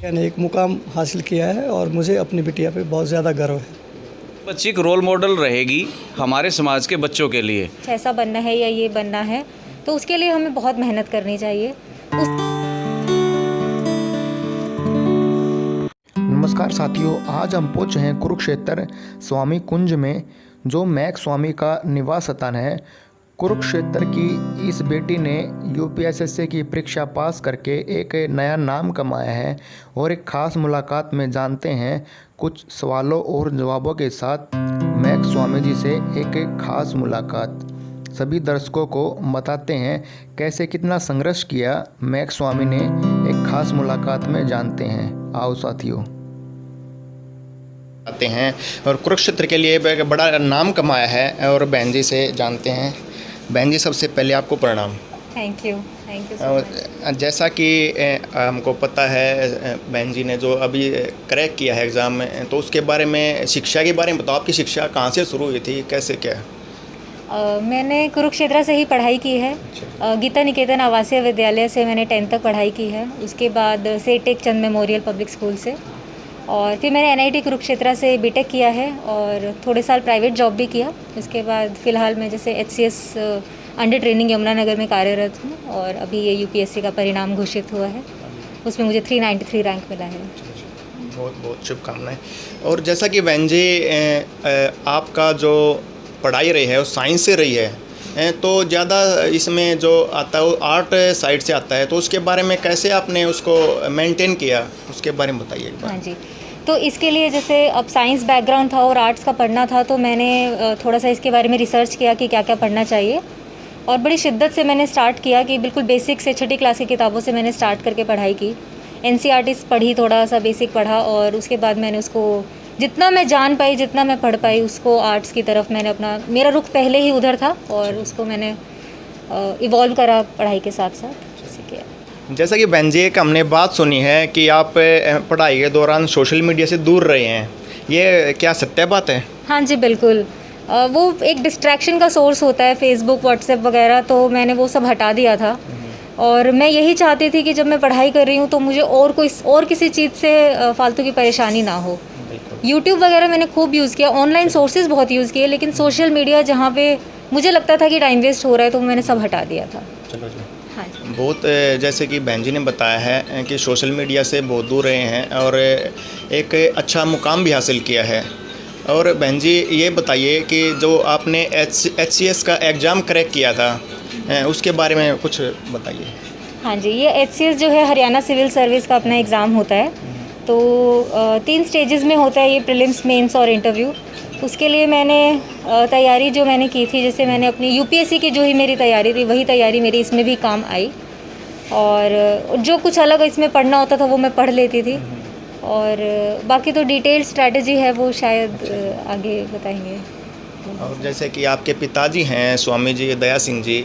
ने एक मुकाम हासिल किया है और मुझे अपनी बिटिया पे बहुत ज़्यादा गर्व है। बच्ची एक रोल मॉडल रहेगी हमारे समाज के बच्चों के लिए। ऐसा बनना है या ये बनना है तो उसके लिए हमें बहुत मेहनत करनी चाहिए। नमस्कार साथियों, आज हम पहुंचे हैं कुरुक्षेत्र स्वामी कुंज में, जो मैक स्वामी का निवास स्थान है। कुरुक्षेत्र की इस बेटी ने यूपीएससी की परीक्षा पास करके एक नया नाम कमाया है और एक ख़ास मुलाकात में जानते हैं कुछ सवालों और जवाबों के साथ मैक स्वामी जी से एक ख़ास मुलाकात। सभी दर्शकों को बताते हैं कैसे कितना संघर्ष किया मैक स्वामी ने, एक ख़ास मुलाकात में जानते हैं। आओ साथियों आते हैं। और कुरुक्षेत्र के लिए एक बड़ा नाम कमाया है और बहन जी से जानते हैं। बहन जी, सबसे पहले आपको प्रणाम। Thank you so much. जैसा कि हमको पता है बहन जी ने जो अभी क्रैक किया है एग्ज़ाम में, तो उसके बारे में, शिक्षा के बारे में बताओ। आपकी शिक्षा कहाँ से शुरू हुई थी, कैसे क्या? मैंने कुरुक्षेत्र से ही पढ़ाई की है। गीता निकेतन आवासीय विद्यालय से मैंने 10th तक पढ़ाई की है। उसके बाद सेटेक चंद मेमोरियल पब्लिक स्कूल से, और फिर मैंने एनआईटी कुरुक्षेत्र से बीटेक किया है और थोड़े साल प्राइवेट जॉब भी किया। उसके बाद फ़िलहाल मैं जैसे एचसीएस अंडर ट्रेनिंग यमुनानगर में कार्यरत हूँ और अभी ये यूपीएससी का परिणाम घोषित हुआ है, उसमें मुझे 393 रैंक मिला है। बहुत बहुत शुभकामनाएं। और जैसा कि बहन जी, आपका जो पढ़ाई रही है वो साइंस से रही है, तो ज़्यादा इसमें जो आता है वो आर्ट साइड से आता है, तो उसके बारे में कैसे आपने उसको मेंटेन किया, उसके बारे में बताइए एक बार। हाँ जी, तो इसके लिए जैसे अब साइंस बैकग्राउंड था और आर्ट्स का पढ़ना था, तो मैंने थोड़ा सा इसके बारे में रिसर्च किया कि क्या क्या पढ़ना चाहिए, और बड़ी शिद्दत से मैंने स्टार्ट किया कि बिल्कुल बेसिक से 6ठी क्लास की किताबों से मैंने स्टार्ट करके पढ़ाई की। एनसीईआरटी पढ़ी, थोड़ा सा बेसिक पढ़ा, और उसके बाद मैंने उसको जितना मैं जान पाई, जितना मैं पढ़ पाई, उसको आर्ट्स की तरफ मैंने अपना, मेरा रुख पहले ही उधर था और उसको मैंने इवॉल्व करा पढ़ाई के साथ साथ, ऐसे किया। जैसा कि बहन जी, एक हमने बात सुनी है कि आप पढ़ाई के दौरान सोशल मीडिया से दूर रहे हैं, ये क्या सत्य बात है? हाँ जी, बिल्कुल। वो एक डिस्ट्रैक्शन का सोर्स होता है, फेसबुक, व्हाट्सएप वगैरह, तो मैंने वो सब हटा दिया था। और मैं यही चाहती थी कि जब मैं पढ़ाई कर रही हूँ तो मुझे और किसी चीज़ से फालतू की परेशानी ना हो। यूट्यूब वगैरह मैंने खूब यूज़ किया, ऑनलाइन सोर्सेज बहुत यूज़ किए, लेकिन सोशल मीडिया जहाँ पे मुझे लगता था कि टाइम वेस्ट हो रहा है, तो मैंने सब हटा दिया था। चलो जी। हाँ जी। बहुत, जैसे कि बहन जी ने बताया है कि सोशल मीडिया से बहुत दूर रहे हैं और एक अच्छा मुकाम भी हासिल किया है। और बहन जी, ये बताइए कि जो आपने एचसीएस का एग्ज़ाम क्रैक किया था, उसके बारे में कुछ बताइए। हाँ जी, ये एचसीएस जो है हरियाणा सिविल सर्विस का अपना एग्ज़ाम होता है, तो 3 स्टेजेस में होता है ये, प्रीलिम्स, मेंस और इंटरव्यू। उसके लिए मैंने तैयारी जो मैंने की थी, जैसे मैंने अपनी यूपीएससी की जो ही मेरी तैयारी थी, वही तैयारी मेरी इसमें भी काम आई, और जो कुछ अलग इसमें पढ़ना होता था वो मैं पढ़ लेती थी, और बाकी तो डिटेल स्ट्रैटेजी है वो शायद आगे बताएंगे। और जैसे कि आपके पिताजी हैं स्वामी जी दया सिंह जी,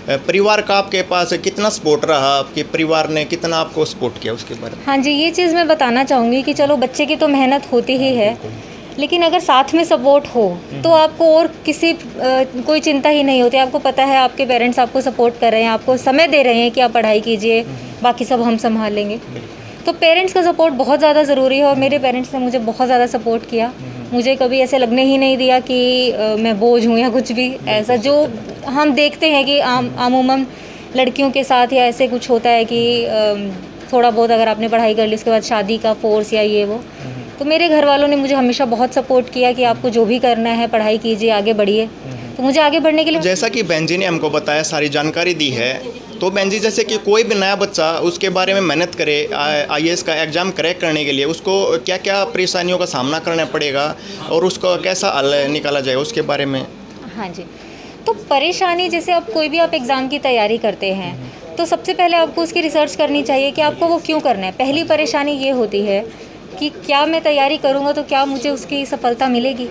परिवार का आपके पास कितना सपोर्ट रहा, आपके परिवार ने कितना आपको सपोर्ट किया, उसके बारे में? हाँ जी, ये चीज़ मैं बताना चाहूँगी कि चलो बच्चे की तो मेहनत होती ही है, लेकिन अगर साथ में सपोर्ट हो तो आपको और किसी कोई चिंता ही नहीं होती। आपको पता है आपके पेरेंट्स आपको सपोर्ट कर रहे हैं, आपको समय दे रहे हैं कि आप पढ़ाई कीजिए, बाकी सब हम संभाल लेंगे। तो पेरेंट्स का सपोर्ट बहुत ज़्यादा ज़रूरी है, और मेरे पेरेंट्स ने मुझे बहुत ज़्यादा सपोर्ट किया। मुझे कभी ऐसे लगने ही नहीं दिया कि मैं बोझ हूँ या कुछ भी ऐसा, जो हम देखते हैं कि आमूमन लड़कियों के साथ या ऐसे कुछ होता है कि थोड़ा बहुत अगर आपने पढ़ाई कर ली उसके बाद शादी का फोर्स या ये वो। तो मेरे घर वालों ने मुझे हमेशा बहुत सपोर्ट किया कि आपको जो भी करना है पढ़ाई कीजिए, आगे बढ़िए। तो मुझे आगे बढ़ने के लिए, जैसा कि बहन जी ने हमको बताया, सारी जानकारी दी है, तो बहन जी, जैसे कि कोई भी नया बच्चा उसके बारे में मेहनत करे आईएएस का एग्ज़ाम क्रैक करने के लिए, उसको क्या क्या परेशानियों का सामना करना पड़ेगा और उसको कैसा हल निकाला जाए, उसके बारे में? हाँ जी, तो परेशानी, जैसे अब कोई भी आप एग्ज़ाम की तैयारी करते हैं तो सबसे पहले आपको उसकी रिसर्च करनी चाहिए कि आपको वो क्यों करना है। पहली परेशानी ये होती है कि क्या मैं तैयारी करूँगा तो क्या मुझे उसकी सफलता मिलेगी।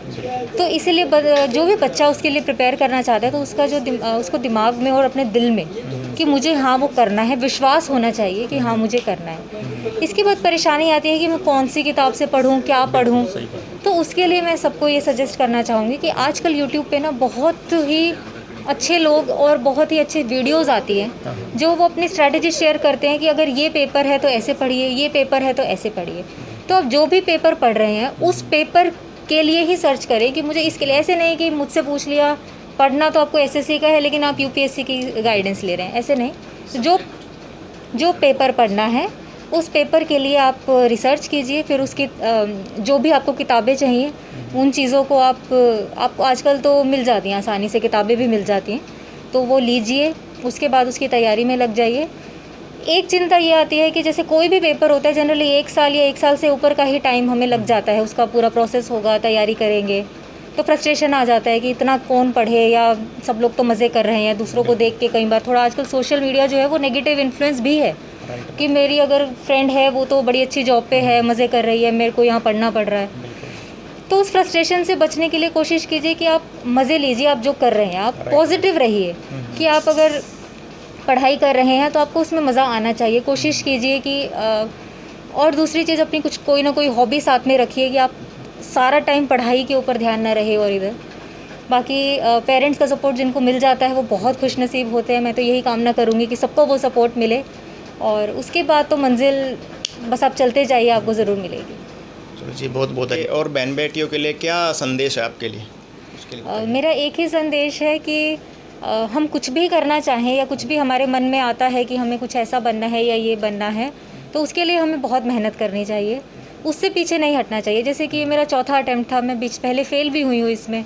तो इसीलिए जो भी बच्चा उसके लिए प्रिपेयर करना चाहता है, तो उसका जो उसको दिमाग में और अपने दिल में कि मुझे हाँ वो करना है, विश्वास होना चाहिए कि हाँ मुझे करना है। इसके बाद परेशानी आती है कि मैं कौन सी किताब से पढ़ूँ, क्या पढ़ूँ। तो उसके लिए मैं सबको ये सजेस्ट करना चाहूँगी कि आजकल यूट्यूब पे ना बहुत ही अच्छे लोग और बहुत ही अच्छी वीडियोस आती हैं जो वो अपनी स्ट्रैटेजी शेयर करते हैं कि अगर ये पेपर है तो ऐसे पढ़िए, ये पेपर है तो ऐसे पढ़िए। तो आप जो भी पेपर पढ़ रहे हैं उस पेपर के लिए ही सर्च करें कि मुझे इसके लिए, ऐसे नहीं कि मुझसे पूछ लिया पढ़ना तो आपको एसएससी का है लेकिन आप यूपीएससी की गाइडेंस ले रहे हैं, ऐसे नहीं। तो जो पेपर पढ़ना है उस पेपर के लिए आप रिसर्च कीजिए, फिर उसकी जो भी आपको किताबें चाहिए उन चीज़ों को आपको आजकल तो मिल जाती हैं, आसानी से किताबें भी मिल जाती हैं, तो वो लीजिए। उसके बाद उसकी तैयारी में लग जाइए। एक चिंता ये आती है कि जैसे कोई भी पेपर होता है जनरली 1 साल या 1 साल से ऊपर का ही टाइम हमें लग जाता है, उसका पूरा प्रोसेस होगा, तैयारी करेंगे तो फ्रस्ट्रेशन आ जाता है कि इतना कौन पढ़े, या सब लोग तो मज़े कर रहे हैं, दूसरों को देख के कई बार थोड़ा आजकल सोशल मीडिया जो है वो नेगेटिव इन्फ्लुएंस भी है कि मेरी अगर फ्रेंड है वो तो बड़ी अच्छी जॉब पे है, मज़े कर रही है, मेरे को यहाँ पढ़ना पड़ रहा है। तो उस फ्रस्ट्रेशन से बचने के लिए कोशिश कीजिए कि आप मज़े लीजिए, आप जो कर रहे हैं आप पॉजिटिव रहिए कि आप अगर पढ़ाई कर रहे हैं तो आपको उसमें मज़ा आना चाहिए। कोशिश कीजिए कि और दूसरी चीज़ अपनी कुछ कोई ना कोई हॉबी साथ में रखिए कि आप सारा टाइम पढ़ाई के ऊपर ध्यान ना रहे और इधर। बाकी पेरेंट्स का सपोर्ट जिनको मिल जाता है वो बहुत खुशनसीब होते हैं। मैं तो यही कामना करूँगी कि सबको वो सपोर्ट मिले और उसके बाद तो मंजिल बस आप चलते जाइए, आपको ज़रूर मिलेगी। चलो जी, बहुत बहुत है। और बहन बेटियों के लिए क्या संदेश है आपके लिए? उसके लिए मेरा एक ही संदेश है कि हम कुछ भी करना चाहें या कुछ भी हमारे मन में आता है कि हमें कुछ ऐसा बनना है या ये बनना है, तो उसके लिए हमें बहुत मेहनत करनी चाहिए, उससे पीछे नहीं हटना चाहिए। जैसे कि ये मेरा चौथा अटैम्प्ट था, मैं पहले फ़ेल भी हुई हूँ इसमें,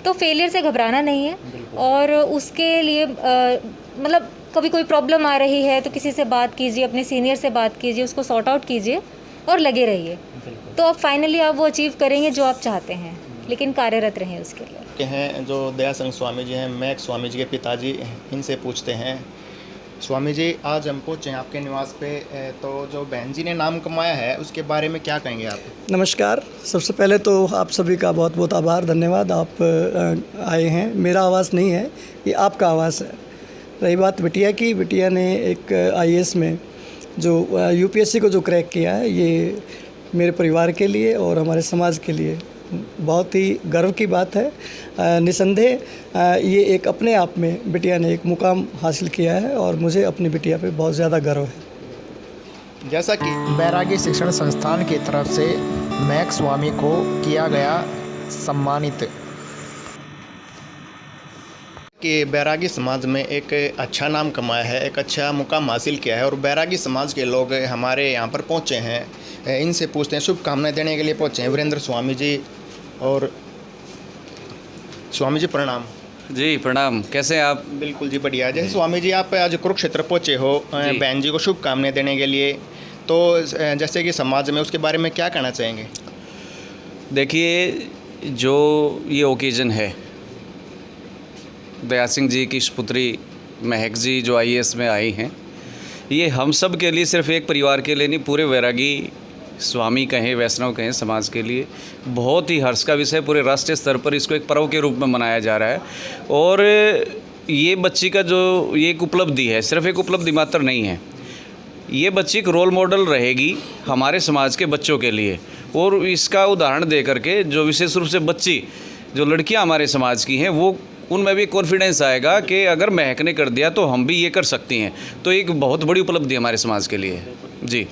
तो फेलियर से घबराना नहीं है। और उसके लिए मतलब कभी कोई प्रॉब्लम आ रही है तो किसी से बात कीजिए, अपने सीनियर से बात कीजिए, उसको सॉर्ट आउट कीजिए और लगे रहिए, तो आप फाइनली आप वो अचीव करेंगे जो आप चाहते हैं, लेकिन कार्यरत रहें उसके लिए। के हैं जो दयाशंकर स्वामी जी हैं, मैक स्वामी जी के पिताजी, इनसे पूछते हैं। स्वामी जी, आज हम पहुँचे हैं आपके निवास पे, तो जो बहन जी ने नाम कमाया है उसके बारे में क्या कहेंगे आप? नमस्कार। सबसे पहले तो आप सभी का बहुत बहुत आभार, धन्यवाद, आप आए हैं। मेरा आवाज़ नहीं है, ये आपका आवाज़ है। रही बात बिटिया की, बिटिया ने एक आईएएस में जो यूपीएससी को जो क्रैक किया है, ये मेरे परिवार के लिए और हमारे समाज के लिए बहुत ही गर्व की बात है। निसंदेह ये एक अपने आप में बिटिया ने एक मुकाम हासिल किया है और मुझे अपनी बिटिया पे बहुत ज़्यादा गर्व है। जैसा कि बैरागी शिक्षण संस्थान की तरफ से मैक स्वामी को किया गया सम्मानित, कि बैरागी समाज में एक अच्छा नाम कमाया है, एक अच्छा मुकाम हासिल किया है और बैरागी समाज के लोग हमारे यहाँ पर पहुँचे हैं। इनसे पूछते हैं, शुभकामनाएं देने के लिए पहुँचे हैं वीरेंद्र स्वामी जी। और स्वामी जी प्रणाम। जी प्रणाम, कैसे हैं आप? बिल्कुल जी, बढ़िया। जैसे स्वामी जी आप आज कुरुक्षेत्र पहुँचे हो बहन जी को शुभकामनाएं देने के लिए, तो जैसे कि समाज में उसके बारे में क्या कहना चाहेंगे? देखिए, जो ये ओकेज़न है, दया सिंह जी की पुत्री महक जी जो आईएएस में आई हैं, ये हम सब के लिए, सिर्फ एक परिवार के लिए नहीं, पूरे वैरागी स्वामी कहें, वैष्णव कहें, समाज के लिए बहुत ही हर्ष का विषय। पूरे राष्ट्रीय स्तर पर इसको एक पर्व के रूप में मनाया जा रहा है। और ये बच्ची का जो ये एक उपलब्धि है, सिर्फ एक उपलब्धि मात्र नहीं है, ये बच्ची एक रोल मॉडल रहेगी हमारे समाज के बच्चों के लिए। और इसका उदाहरण दे करके जो विशेष रूप से बच्ची, जो लड़कियां हमारे समाज की हैं, वो उनमें भी कॉन्फिडेंस आएगा कि अगर महक ने कर दिया तो हम भी ये कर सकती हैं। तो एक बहुत बड़ी उपलब्धि हमारे समाज के लिए। जी।